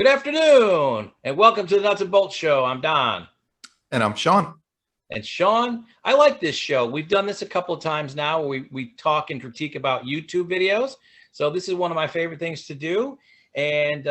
Good afternoon, and welcome to the Nuts and Bolts Show. I'm Don. And I'm Sean. And Sean, I like this show. We've done this a couple of times now. We talk and critique about YouTube videos. So this is one of my favorite things to do. And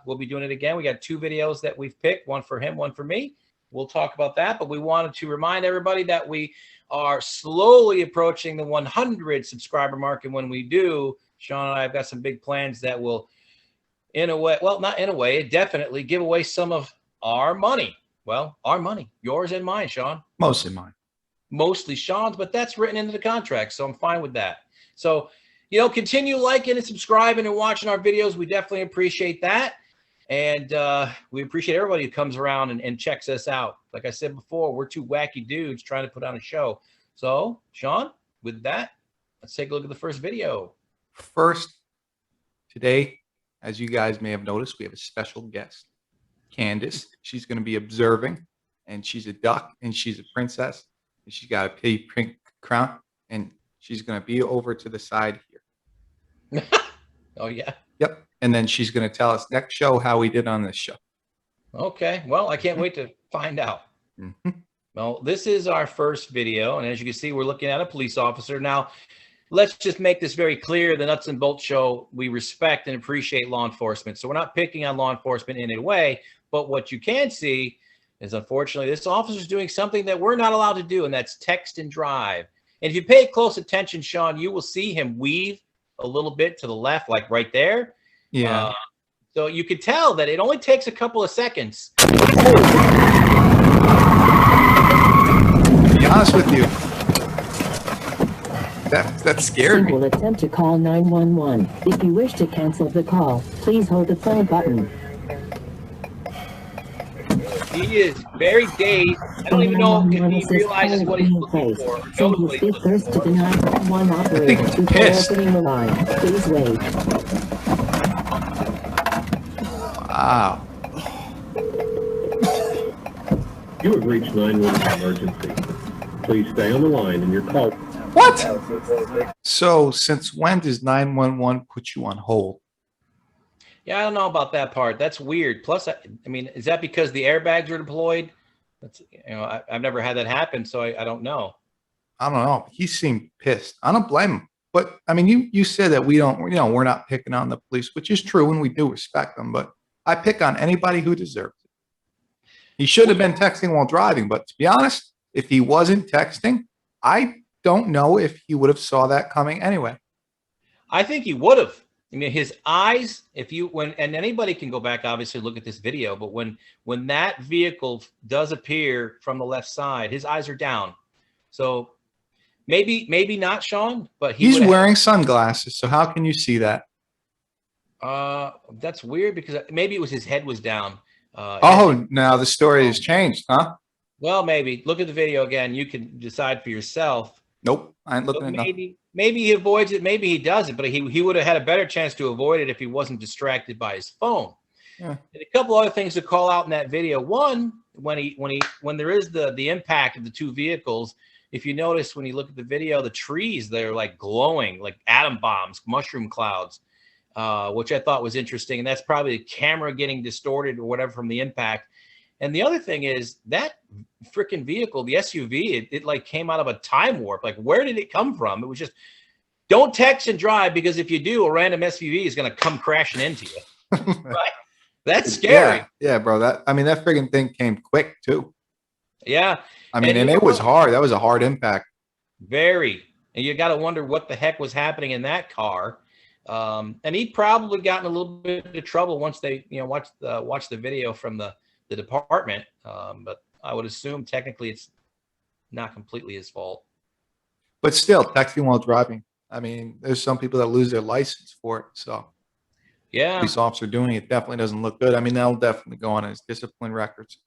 we'll be doing it again. We got two videos that we've picked, one for him, one for me. We'll talk about that. But we wanted to remind everybody that we are slowly approaching the 100 subscriber mark. And when we do, Sean and I have got some big plans that will, in a way, well, not in a way, definitely give away some of our money. Well, our money, yours and mine, Sean. Mostly mine. Mostly Sean's, but that's written into the contract, so I'm fine with that. So, continue liking and subscribing and watching our videos. We definitely appreciate that. And we appreciate everybody who comes around and checks us out. Like I said before, we're two wacky dudes trying to put on a show. So, Sean, with that, let's take a look at the first video. First, today, as you guys may have noticed, we have a special guest. Candace. She's going to be observing, and she's a duck, and she's a princess, and she's got a pink crown, and she's going to be over to the side here. Oh, yeah? Yep. And then she's going to tell us next show how we did on this show. Okay. Well, I can't wait to find out. Well, this is our first video, and as you can see, we're looking at a police officer. Now, let's just make this very clear. The Nuts and Bolts Show, we respect and appreciate law enforcement. So we're not picking on law enforcement in any way. But what you can see is, unfortunately, this officer is doing something that we're not allowed to do, and that's text and drive. And if you pay close attention, Sean, you will see him weave a little bit to the left, like right there. Yeah. So you could tell that it only takes a couple of seconds. To be honest with you, that scared me. Will attempt to call 911. If you wish to cancel the call, please hold the phone button. He is very dazed. I don't even know if he realizes what he's looking for. Simply speak first to the 911 operator before opening the line. Please wait. Wow. You have reached 911 emergency. Please stay on the line and your call. What? So since when does 911 put you on hold? Yeah, I don't know about that part. That's weird. Plus, I mean, is that because the airbags are deployed? That's, I've never had that happen, so I don't know. I don't know. He seemed pissed. I don't blame him. But I mean, you said that we don't, we're not picking on the police, which is true, and we do respect them. But I pick on anybody who deserves it. He should have been texting while driving. But to be honest, if he wasn't texting, I don't know if he would have saw that coming anyway. I think he would have. I mean, his eyes, and anybody can go back, obviously look at this video, but when that vehicle does appear from the left side, his eyes are down. So maybe not, Sean, but he's wearing sunglasses. So how can you see that? That's weird because maybe it was his head was down. Now the story has changed, huh? Well, maybe look at the video again. You can decide for yourself. Nope, I ain't looking at nothing. Maybe he avoids it. Maybe he doesn't, but he would have had a better chance to avoid it if he wasn't distracted by his phone. Yeah. And a couple other things to call out in that video. One, when there is the impact of the two vehicles, if you notice when you look at the video, the trees, they're like glowing, like atom bombs, mushroom clouds, which I thought was interesting. And that's probably the camera getting distorted or whatever from the impact. And the other thing is that freaking vehicle, the SUV, it like came out of a time warp. Like, where did it come from? It was just, don't text and drive, because if you do, a random SUV is going to come crashing into you. Right? That's scary. Yeah, bro. That friggin' thing came quick too. Yeah. I mean, and it was hard. That was a hard impact. Very. And you got to wonder what the heck was happening in that car. And he'd probably gotten a little bit of trouble once they, watched the video from the department, but I would assume technically it's not completely his fault. But still, texting while driving. I mean, there's some people that lose their license for it. So, yeah, police officer doing it definitely doesn't look good. I mean, that'll definitely go on his discipline records.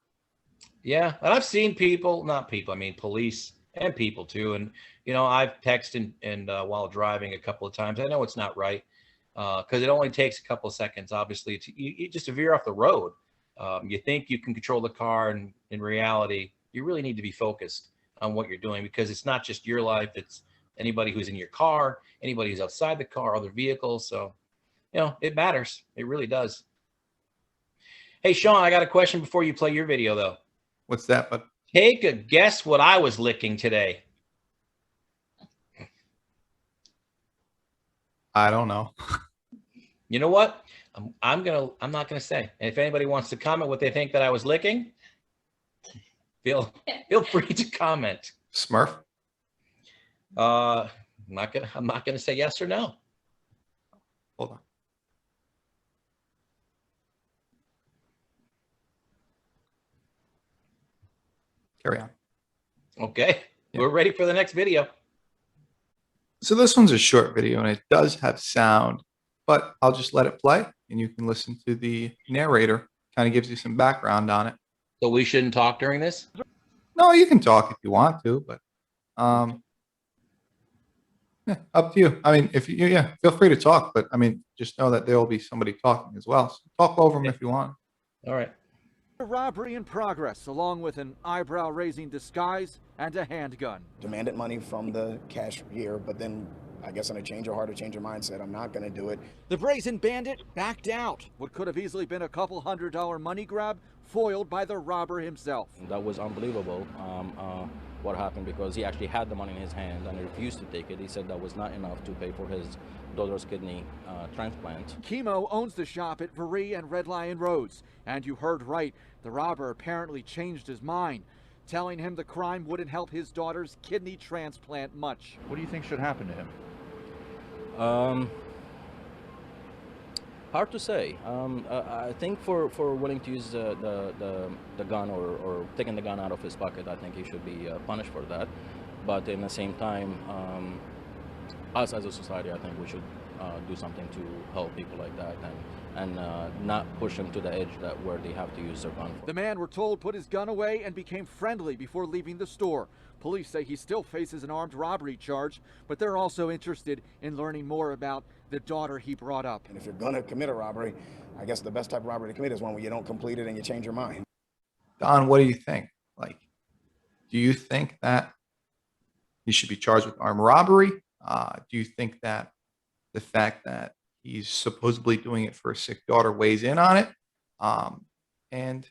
Yeah, and I've seen police and people too. And I've texted and while driving a couple of times. I know it's not right because it only takes a couple of seconds, obviously, to just to veer off the road. You think you can control the car, and in reality, you really need to be focused on what you're doing, because it's not just your life, it's anybody who's in your car, anybody who's outside the car, other vehicles. So, it matters. It really does. Hey, Sean, I got a question before you play your video, though. What's that? But Take a guess what I was licking today. I don't know. You know what? I'm not gonna say. And if anybody wants to comment what they think that I was licking, feel free to comment. Smurf. I'm not gonna say yes or no. Hold on. Carry on. Okay, Yeah. we're ready for the next video. So this one's a short video and it does have sound, but I'll just let it play and you can listen to the narrator. Kind of gives you some background on it. So we shouldn't talk during this? No, you can talk if you want to, but yeah, up to you. I mean, if you, yeah, feel free to talk, but I mean, just know that there will be somebody talking as well. So talk over them if you want. All right. A robbery in progress, along with an eyebrow-raising disguise and a handgun. Demanded money from the cashier, but then I guess in a change of heart or change of mind said, I'm not going to do it. The brazen bandit backed out. What could have easily been a couple $100 money grab, foiled by the robber himself. That was unbelievable what happened, because he actually had the money in his hand and he refused to take it. He said that was not enough to pay for his daughter's kidney transplant. Chemo owns the shop at Verie and Red Lion Roads. And you heard right, the robber apparently changed his mind, telling him the crime wouldn't help his daughter's kidney transplant much. What do you think should happen to him? Hard to say. I think for willing to use the gun or taking the gun out of his pocket, I think he should be punished for that. But in the same time, us as a society, I think we should do something to help people like that and not push them to the edge where they have to use their gun for. The man, we're told, put his gun away and became friendly before leaving the store. Police say he still faces an armed robbery charge, but they're also interested in learning more about the daughter he brought up. And if you're going to commit a robbery, I guess the best type of robbery to commit is one where you don't complete it and you change your mind. Don, what do you think? Like, do you think that he should be charged with armed robbery? Do you think that the fact that he's supposedly doing it for a sick daughter weighs in on it? And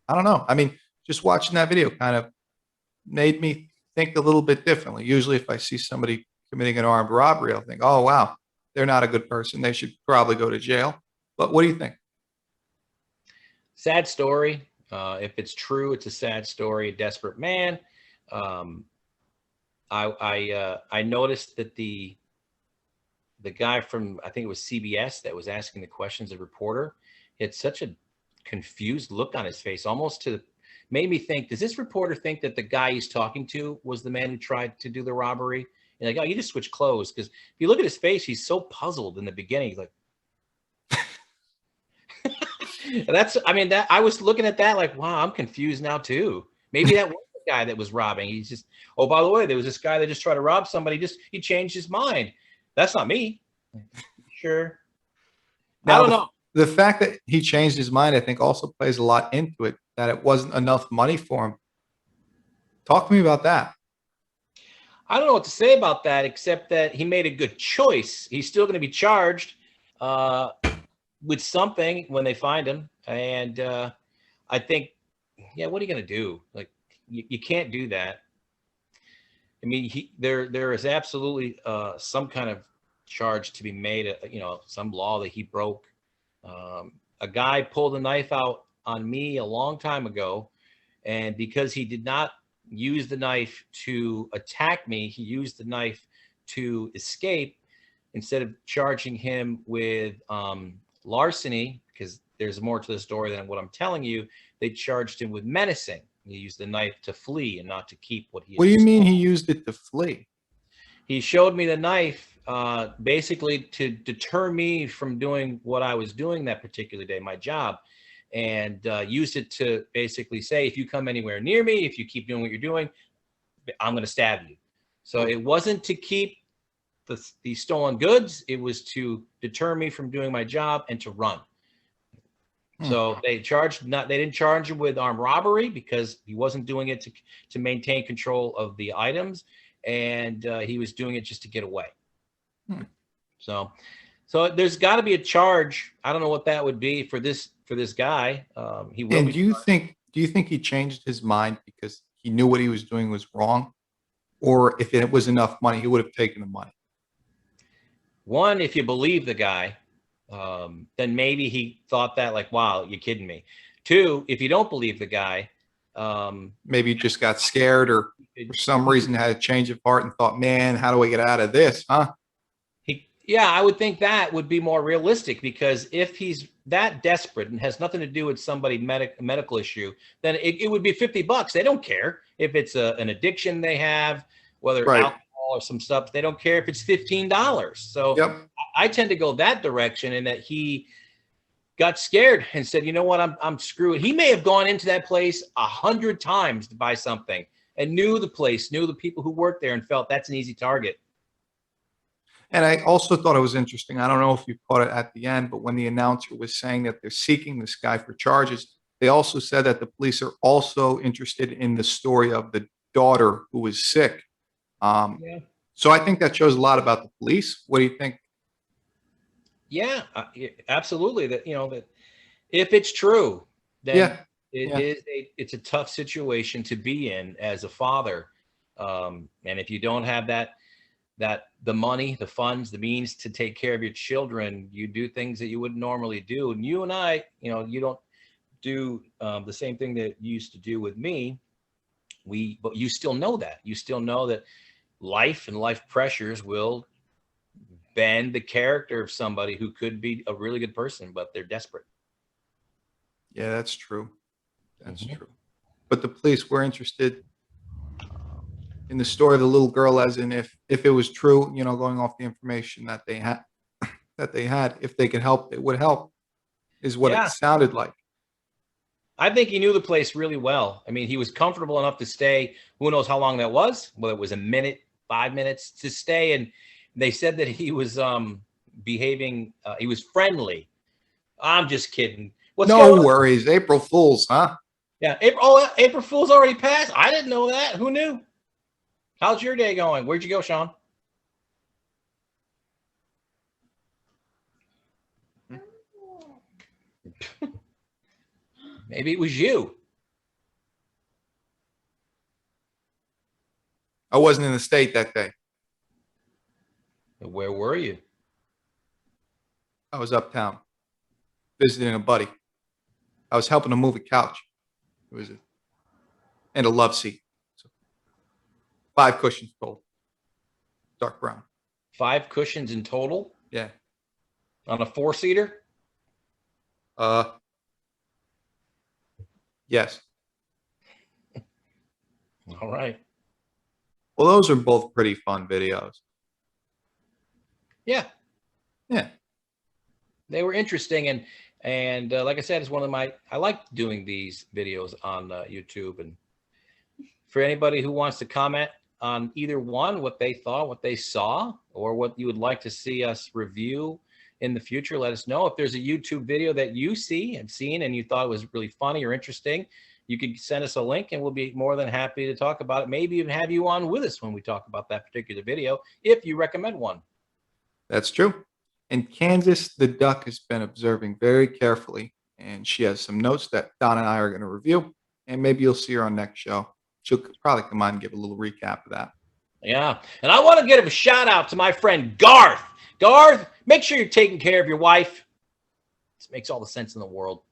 I don't know. I mean, just watching that video kind of made me think a little bit differently. Usually if I see somebody committing an armed robbery, I'll think, oh, wow, they're not a good person. They should probably go to jail. But what do you think? Sad story. If it's true, it's a sad story. A desperate man. I noticed that the guy from, I think it was CBS that was asking the questions, a reporter, he had such a confused look on his face, almost made me think, does this reporter think that the guy he's talking to was the man who tried to do the robbery? And like, oh, you just switch clothes. Because if you look at his face, he's so puzzled in the beginning. He's like, I was looking at that like, wow, I'm confused now too. Maybe that was the guy that was robbing. He's just, oh, by the way, there was this guy that just tried to rob somebody. He changed his mind. That's not me. Sure. Now, I don't know. The fact that he changed his mind, I think, also plays a lot into it, that it wasn't enough money for him. Talk to me about that. I don't know what to say about that, except that he made a good choice. He's still going to be charged with something when they find him. And I think, yeah, what are you going to do? Like, you can't do that. I mean, there is absolutely some kind of charge to be made, some law that he broke. A guy pulled a knife out on me a long time ago, and because he did not use the knife to attack me, he used the knife to escape. Instead of charging him with larceny, because there's more to the story than what I'm telling you, they charged him with menacing. He used the knife to flee and not to keep what he. What do you mean he used it to flee? He showed me the knife basically to deter me from doing what I was doing that particular day, my job, and used it to basically say, if you come anywhere near me, if you keep doing what you're doing, I'm going to stab you. So it wasn't to keep the stolen goods. It was to deter me from doing my job and to run. So they didn't charge him with armed robbery because he wasn't doing it to maintain control of the items, and he was doing it just to get away. So there's got to be a charge. I don't know what that would be for this for this guy. He will. And do you think he changed his mind because he knew what he was doing was wrong, or if it was enough money, he would have taken the money? One, if you believe the guy, then maybe he thought that, like, wow, you're kidding me. Two, if you don't believe the guy, maybe he just got scared, or for some reason had a change of heart and thought, man, how do I get out of this? Huh? Yeah, I would think that would be more realistic, because if he's that desperate and has nothing to do with somebody medical issue, then it would be $50. They don't care if it's an addiction they have, whether alcohol or some stuff. They don't care if it's $15. So I tend to go that direction, in that he got scared and said, you know what, I'm screwed. He may have gone into that place 100 times to buy something and knew the place, knew the people who worked there, and felt that's an easy target. And I also thought it was interesting. I don't know if you caught it at the end, but when the announcer was saying that they're seeking this guy for charges, they also said that the police are also interested in the story of the daughter who was sick. So I think that shows a lot about the police. What do you think? Yeah, absolutely. That, that if it's true, then it's a tough situation to be in as a father. And if you don't have that the money, the funds, the means to take care of your children, you do things that you wouldn't normally do. And you and I, you don't do the same thing that you used to do with me. But you still know that. You still know that life and life pressures will bend the character of somebody who could be a really good person, but they're desperate. Yeah, that's true. That's true. But the police were interested in the story of the little girl, as in if it was true, going off the information that they had, if they could help, it would help, is what it sounded like. I think he knew the place really well. I mean, he was comfortable enough to stay. Who knows how long that was? Whether it was a minute, 5 minutes to stay. And they said that he was behaving. He was friendly. I'm just kidding. No worries. April Fools, huh? Yeah. April Fool's already passed. I didn't know that. Who knew? How's your day going? Where'd you go, Sean? Maybe it was you. I wasn't in the state that day. Where were you? I was uptown visiting a buddy. I was helping him move a couch. It was and a love seat. 5 cushions total. Dark brown. 5 cushions in total? Yeah. On a 4-seater? Yes. All right. Well, those are both pretty fun videos. Yeah. Yeah. They were interesting, and like I said, it's one of I like doing these videos on YouTube. And for anybody who wants to comment on either one, what they thought, what they saw, or what you would like to see us review in the future, let us know. If there's a YouTube video that you have seen and you thought it was really funny or interesting, you could send us a link and we'll be more than happy to talk about it. Maybe even have you on with us when we talk about that particular video, if you recommend one. That's true. And Kansas the duck has been observing very carefully, and she has some notes that Don and I are going to review, and maybe you'll see her on next show. She'll probably come on and give a little recap of that. Yeah. And I want to give a shout out to my friend Garth. Garth, make sure you're taking care of your wife. This makes all the sense in the world.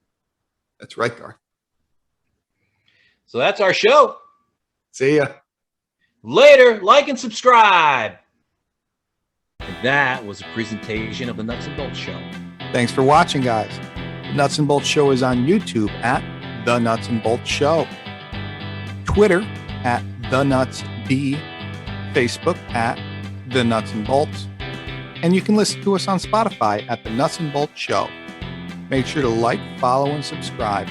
That's right, Garth. So that's our show. See ya. Later. Like and subscribe. And that was a presentation of the Nuts and Boltz Show. Thanks for watching, guys. The Nuts and Boltz Show is on YouTube at The Nuts and Boltz Show, Twitter at The Nuts B, Facebook at The Nuts and Boltz, and you can listen to us on Spotify at The Nuts and Boltz Show. Make sure to like, follow, and subscribe.